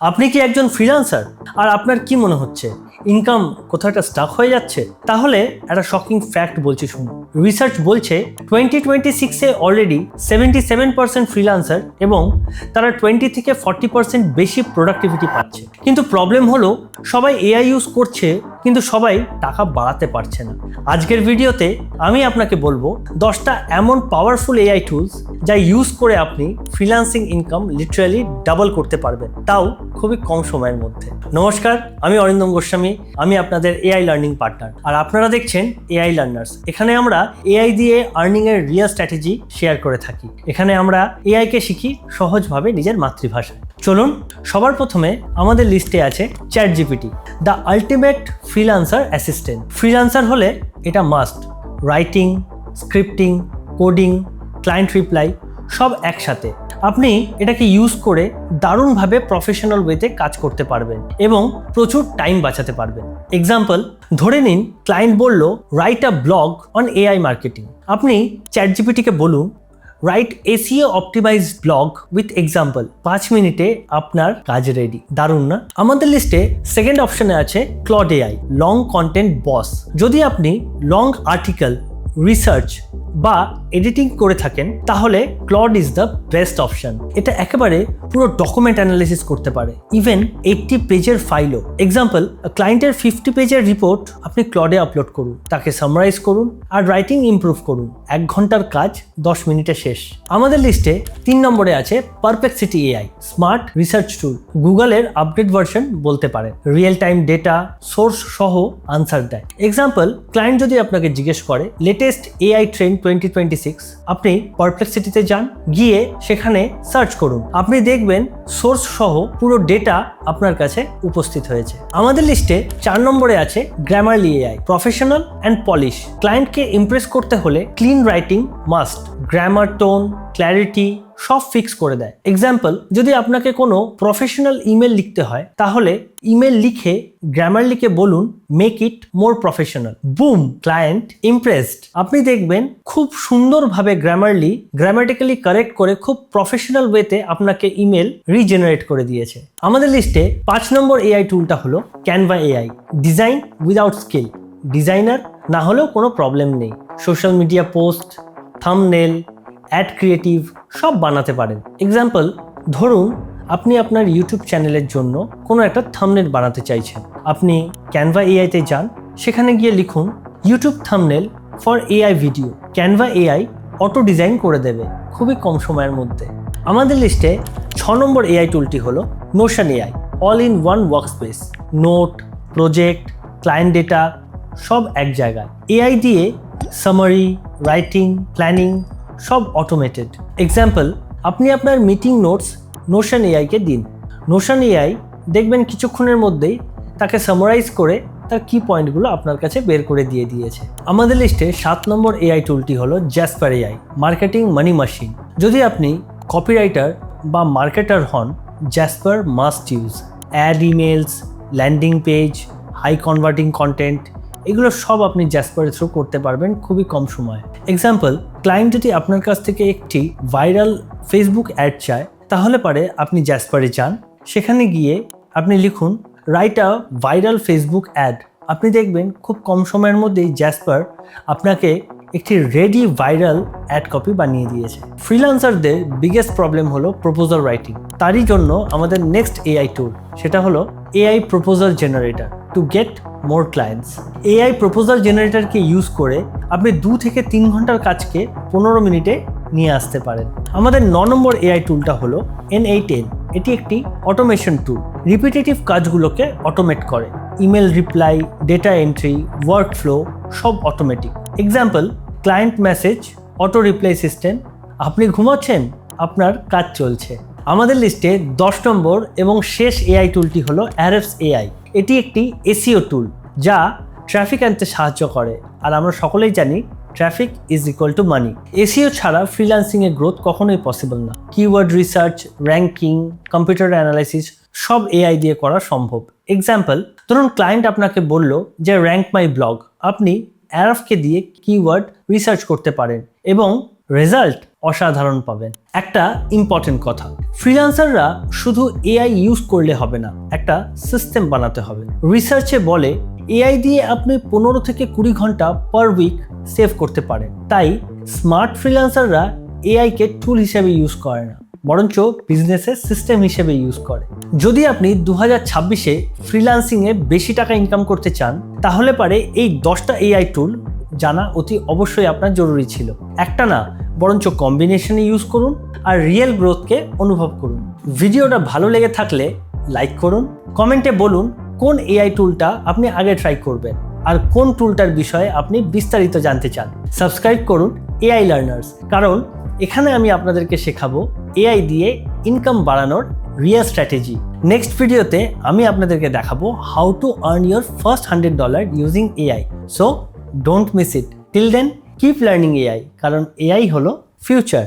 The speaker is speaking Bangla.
আপনি কি একজন ফ্রিল্যান্সার আর আপনার কি মনে হচ্ছে ইনকাম কোথাও একটা স্টাক হয়ে যাচ্ছে? তাহলে একটা শকিং ফ্যাক্ট বলছি শুনুন। রিসার্চ বলছে 2026-এ অলরেডি 77% ফ্রিল্যান্সার এবং তারা 20 থেকে 40% বেশি প্রোডাক্টিভিটি পাচ্ছে। কিন্তু প্রবলেম হলো সবাই এআই ইউজ করছে কিন্তু সবাই টাকা বাড়াতে পারছে না। আজকের ভিডিওতে আমি আপনাকে বলবো 10টা এমন পাওয়ারফুল এআই টুলস যা ইউজ করে আপনি ফ্রিল্যান্সিং ইনকাম লিটারালি ডাবল করতে পারবেন, তাও খুবই কম সময়ের মধ্যে। নমস্কার, আমি অরিন্দম গোস্বামী, আমি আপনাদের এআই লার্নিং পার্টনার আর আপনারা দেখছেন এআই লার্নার্স। এখানে আমরা এআই দিয়ে আর্নিং এর রিয়েল স্ট্র্যাটেজি শেয়ার করে থাকি। এখানে আমরা এআই কে শিখি সহজভাবে নিজের মাতৃভাষায়। চলুন, সবার প্রথমে আমাদের লিস্টে আছে ChatGPT, the ultimate freelancer assistant. Freelancer হলে এটা must. Writing, scripting, coding, client reply সব একসাথে। আপনি এটাকে ইউজ করে দারুণভাবে প্রফেশনাল ওয়েতে কাজ করতে পারবেন এবং প্রচুর টাইম বাঁচাতে পারবেন। এক্সাম্পল, ধরে নিন ক্লায়েন্ট বলল write a blog on AI marketing. আপনি চ্যাটজিপিটিকে বলুন right SEO optimised blog with example. 5 মিনিটে আপনার কাজ রেডি। দারুণ না? আমাদের লিস্টে সেকেন্ড অপশনে আছে ক্লড এআই, লং কন্টেন্ট বস। যদি আপনি লং আর্টিকেল, রিসার্চ বা এডিটিং করে থাকেন তাহলে Claude is the best option. এটা একেবারে পুরো ডকুমেন্ট অ্যানালিসিস করতে পারে, ইভেন 80 পেজের ফাইলও। এক্সাম্পল, ক্লায়েন্টের 50 পেজের রিপোর্ট আপনি ক্লডে আপলোড করুন, তাকে সামারাইজ করুন আর রাইটিং ইমপ্রুভ করুন। 1 ঘন্টার কাজ 10 মিনিটে শেষ। আমাদের লিস্টে 3 নম্বরে আছে পারপ্লেক্সিটি এআই, স্মার্ট রিসার্চ টুল। গুগলের আপডেট ভার্সন বলতে পারে, রিয়েল টাইম ডেটা সোর্স সহ আনসার দেয়। এক্সাম্পল, ক্লায়েন্ট যদি আপনাকে জিজ্ঞেস করে লেটেস্ট এআই ট্রেন্ড 2026, আপনি পারপ্লেক্সিটিতে যান, গিয়ে সেখানে সার্চ করুন। আপনি দেখবেন সোর্স সহ পুরো ডেটা আপনার কাছে উপস্থিত হয়েছে। আমাদের লিস্টে 4 নম্বরে আছে Grammarly AI, professional and polish. ক্লায়েন্টকে ইমপ্রেস করতে হলে clean writing must. Grammar, tone, clarity সব ফিক্স করে দেয়। এক্সাম্পল, যদি আপনাকে কোনো প্রফেশনাল ইমেল লিখতে হয় তাহলে ইমেল লিখে গ্রামারলিকে বলুন make it more professional. Broom, client impressed. আপনি দেখবেন খুব সুন্দরভাবে গ্রামাটিক্যালি কারেক্ট করে খুব প্রফেশনাল ওয়েতে আপনাকে ইমেল রিজেনারেট করে দিয়েছে। আমাদের লিস্টে 5 নম্বর এআই টুলটা হলো Canva AI, design without skill. Designer না হলেও কোনো প্রবলেম নেই, social media post, thumbnail, add creative সব বানাতে পারেন। এক্সাম্পল, ধরুন আপনি আপনার ইউটিউব চ্যানেলের জন্য কোনো একটা থাম্বনেল বানাতে চাইছেন। আপনি ক্যানভা এআইতে যান, সেখানে গিয়ে লিখুন YouTube thumbnail for AI video. Canva AI auto design করে দেবে খুবই কম সময়ের মধ্যে। আমাদের লিস্টে 6 নম্বর এআই টুলটি হলো Notion AI, all in one workspace. Note, project, client data সব এক জায়গায়। এআই দিয়ে সামারি, রাইটিং, প্ল্যানিং সব অটোমেটেড। এক্সাম্পল, আপনি আপনার মিটিং নোটস নোশন এআইকে দিন। নোশন এআই দেখবেন কিছুক্ষণের মধ্যেই তাকে সামারাইজ করে তার কি পয়েন্টগুলো আপনার কাছে বের করে দিয়ে দিয়েছে। আমাদের লিস্টে 7 নম্বর এআই টুলটি হলো Jasper AI, marketing money machine. যদি আপনি কপিরাইটার বা মার্কেটার হন, Jasper must use. Ad, emails, landing page, high converting content এগুলো সব আপনি জ্যাসপারের থ্রু করতে পারবেন খুবই কম সময়ে। এক্সাম্পল, ক্লায়েন্ট যদি আপনার কাছ থেকে একটি ভাইরাল ফেসবুক অ্যাড চায় তাহলে পারে আপনি জ্যাসপারে যান, সেখানে গিয়ে আপনি লিখুন write a viral Facebook ad. আপনি দেখবেন খুব কম সময়ের মধ্যেই জ্যাসপার আপনাকে একটি রেডি ভাইরাল অ্যাড কপি বানিয়ে দিয়েছে। ফ্রিল্যান্সারদের বিগেস্ট প্রবলেম হলো প্রপোজাল রাইটিং। তারই জন্য আমাদের নেক্সট এআই টুল সেটা হলো AI proposal generator to get more clients. AI proposal জেনারেটরকে ইউজ করে আপনি 2 থেকে 3 ঘন্টার কাজকে 15 মিনিটে নিয়ে আসতে পারেন। আমাদের 9 নম্বর এআই টুলটা হলো N8N। এটি একটি অটোমেশন টুল, রিপিটেটিভ কাজগুলোকে অটোমেট করে। Email reply, data entry, workflow সব automatic. Example, client message auto reply system. আপনি ঘুমাচ্ছেন, আপনার কাজ চলছে। আমাদের লিস্টে 10 নম্বর এবং শেষ এআই টুলটি হলো Ahrefs এআই। এটি একটি এসইও টুল যা ট্রাফিক আনতে সাহায্য করে, আর আমরা সকলেই জানি traffic is equal to money. SEO ছাড়া ফ্রিল্যান্সিং এর গ্রোথ কখনোই পসিবল না। Keyword research, ranking, computer analysis সব এআই দিয়ে করা সম্ভব। এক্সাম্পল, ধরুন ক্লায়েন্ট আপনাকে বলল যে র্যাঙ্ক মাই ব্লগ। আপনি Ahrefs কে দিয়ে কিওয়ার্ড রিসার্চ করতে পারেন এবং রেজাল্ট অসাধারণ পাবেন। একটা ইম্পর্টেন্ট কথা, ফ্রিল্যান্সাররা শুধু এআই ইউজ করলে হবে না, একটা সিস্টেম বানাতে হবে। রিসার্চে বলে এআই দিয়ে আপনি 15 থেকে 20 ঘন্টা পার উইক সেভ করতে পারেন। তাই স্মার্ট ফ্রিল্যান্সাররা এআইকে টুল হিসেবে ইউজ করে না, বরঞ্চ বিজনেসের সিস্টেম হিসেবে ইউজ করে। যদি আপনি 2026-এ ফ্রিল্যান্সিংয়ে বেশি টাকা ইনকাম করতে চান, তাহলে পারে এই 10টা এআই টুল জানা অতি অবশ্যই আপনার জরুরি ছিল। একটা না, বরঞ্চ কম্বিনেশনে ইউজ করুন আর রিয়েল গ্রোথকে অনুভব করুন। ভিডিওটা ভালো লেগে থাকলে লাইক করুন, কমেন্টে বলুন কোন এআই টুলটা আপনি আগে ট্রাই করবেন আর কোন টুলটার বিষয়ে আপনি বিস্তারিত জানতে চান। সাবস্ক্রাইব করুন এআই লার্নার্স, কারণ এখানে আমি আপনাদেরকে শেখাবো এআই দিয়ে ইনকাম বাড়ানোর রিয়েল স্ট্র্যাটেজি। নেক্সট ভিডিওতে আমি আপনাদেরকে দেখাবো how to earn your first $100 using AI. So don't miss it. Till then keep learning AI, কারণ এআই হলো ফিউচার।